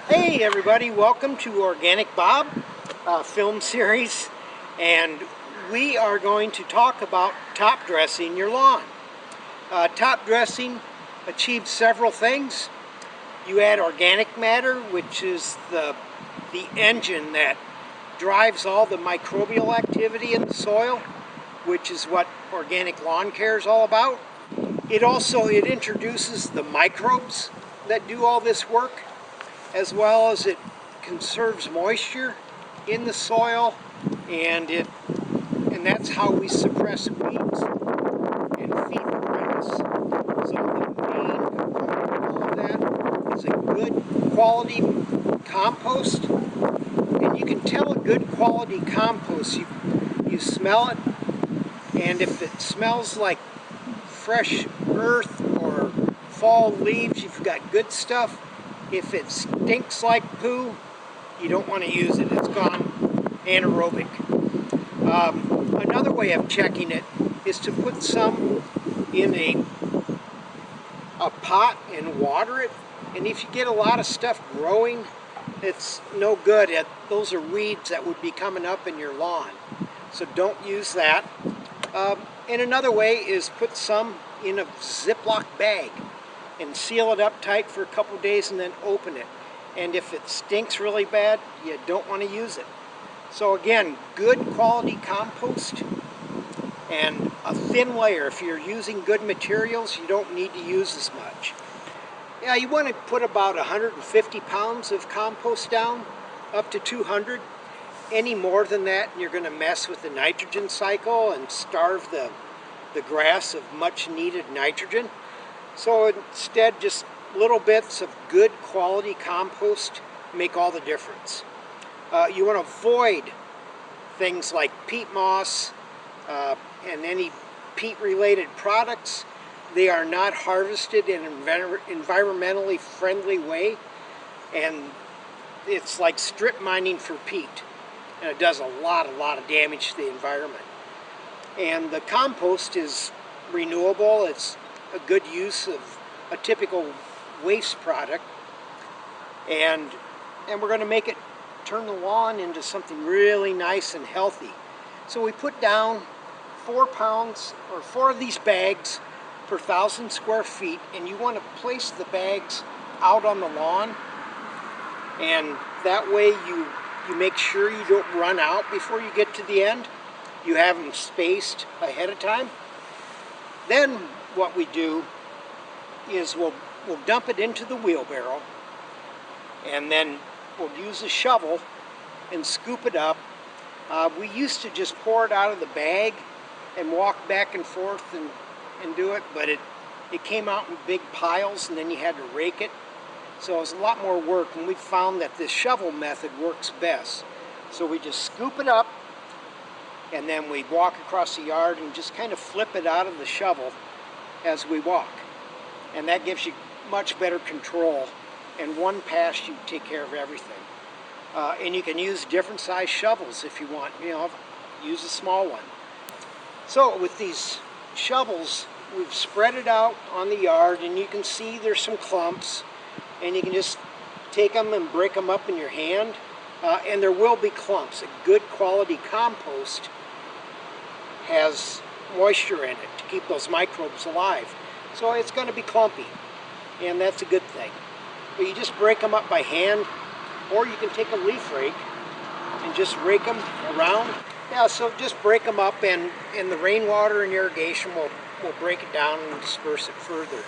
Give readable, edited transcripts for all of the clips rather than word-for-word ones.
Hey everybody, welcome to Organic Bob film series, and we are going to talk about top dressing your lawn. Top dressing achieves several things. You add organic matter, which is the engine that drives all the microbial activity in the soil, which is what organic lawn care is all about. It introduces the microbes that do all this work, as well as it conserves moisture in the soil, and that's how we suppress weeds and feed the grass. So the main component of all that is a good quality compost, and you can tell a good quality compost. You smell it, and if it smells like fresh earth or fall leaves, you've got good stuff. If it stinks like poo, you don't want to use it. It's gone anaerobic. Another way of checking it is to put some in a pot and water it. And if you get a lot of stuff growing, it's no good. Those are weeds that would be coming up in your lawn. So don't use that. And another way is put some in a Ziploc bag and seal it up tight for a couple days and then open it. And if it stinks really bad, you don't want to use it. So again, good quality compost and a thin layer. If you're using good materials, you don't need to use as much. Yeah, you want to put about 150 pounds of compost down, up to 200. Any more than that, you're going to mess with the nitrogen cycle and starve the grass of much needed nitrogen. So instead, just little bits of good quality compost make all the difference. You want to avoid things like peat moss and any peat-related products. They are not harvested in an environmentally friendly way, and it's like strip mining for peat, and it does a lot of damage to the environment. And the compost is renewable. It's a good use of a typical waste product, and we're going to make it turn the lawn into something really nice and healthy. So we put down 4 pounds or 4 of these bags per 1,000 square feet, and you want to place the bags out on the lawn, and that way you make sure you don't run out before you get to the end. You have them spaced ahead of time. Then what we do is we'll dump it into the wheelbarrow, and then we'll use a shovel and scoop it up. We used to just pour it out of the bag and walk back and forth and do it, but it came out in big piles, and then you had to rake it. So it was a lot more work, and we found that this shovel method works best. So we just scoop it up, and then we walk across the yard and just kind of flip it out of the shovel as we walk. And that gives you much better control. And one pass, you take care of everything. And you can use different size shovels if you want. Use a small one. So with these shovels, we've spread it out on the yard, and you can see there's some clumps, and you can just take them and break them up in your hand. And there will be clumps. A good quality compost has moisture in it to keep those microbes alive. So it's going to be clumpy, and that's a good thing. But you just break them up by hand, or you can take a leaf rake and just rake them around. Yeah, so just break them up, and the rainwater and irrigation will break it down and disperse it further.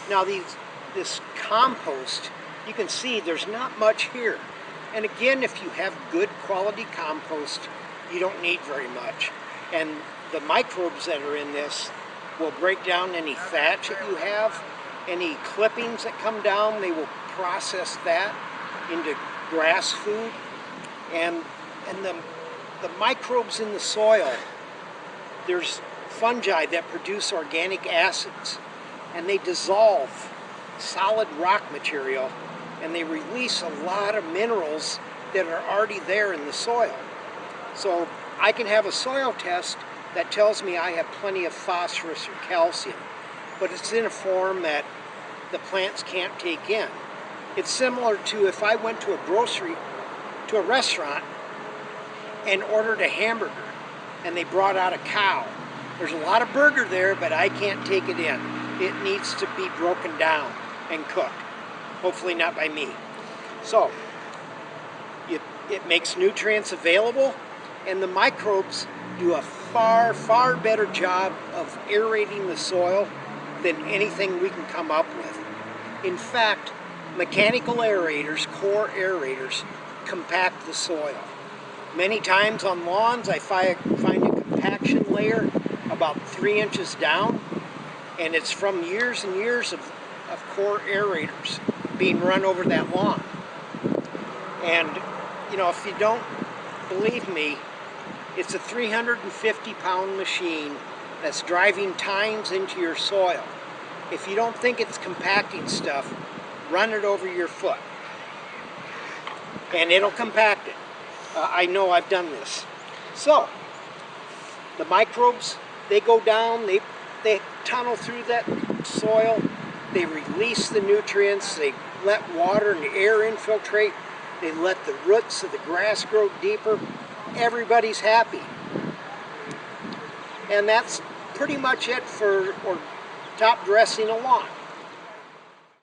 Now this compost, you can see there's not much here. And again, if you have good quality compost, you don't need very much. And the microbes that are in this will break down any thatch that you have, any clippings that come down. They will process that into grass food, and the microbes in the soil, there's fungi that produce organic acids, and they dissolve solid rock material, and they release a lot of minerals that are already there in the soil. So I can have a soil test that tells me I have plenty of phosphorus or calcium, but it's in a form that the plants can't take in. It's similar to if I went to a restaurant and ordered a hamburger and they brought out a cow. There's a lot of burger there, but I can't take it in. It needs to be broken down and cooked. Hopefully not by me. So, it makes nutrients available, and the microbes do a far, far better job of aerating the soil than anything we can come up with. In fact, mechanical aerators, core aerators, compact the soil. Many times on lawns I find a compaction layer about 3 inches down, and it's from years and years of core aerators being run over that lawn. And you know, if you don't believe me, it's a 350-pound machine that's driving tines into your soil. If you don't think it's compacting stuff, run it over your foot and it'll compact it. I know, I've done this. So the microbes, they go down, they tunnel through that soil, they release the nutrients, they let water and air infiltrate, they let the roots of the grass grow deeper. Everybody's happy. And that's pretty much it for top dressing a lawn.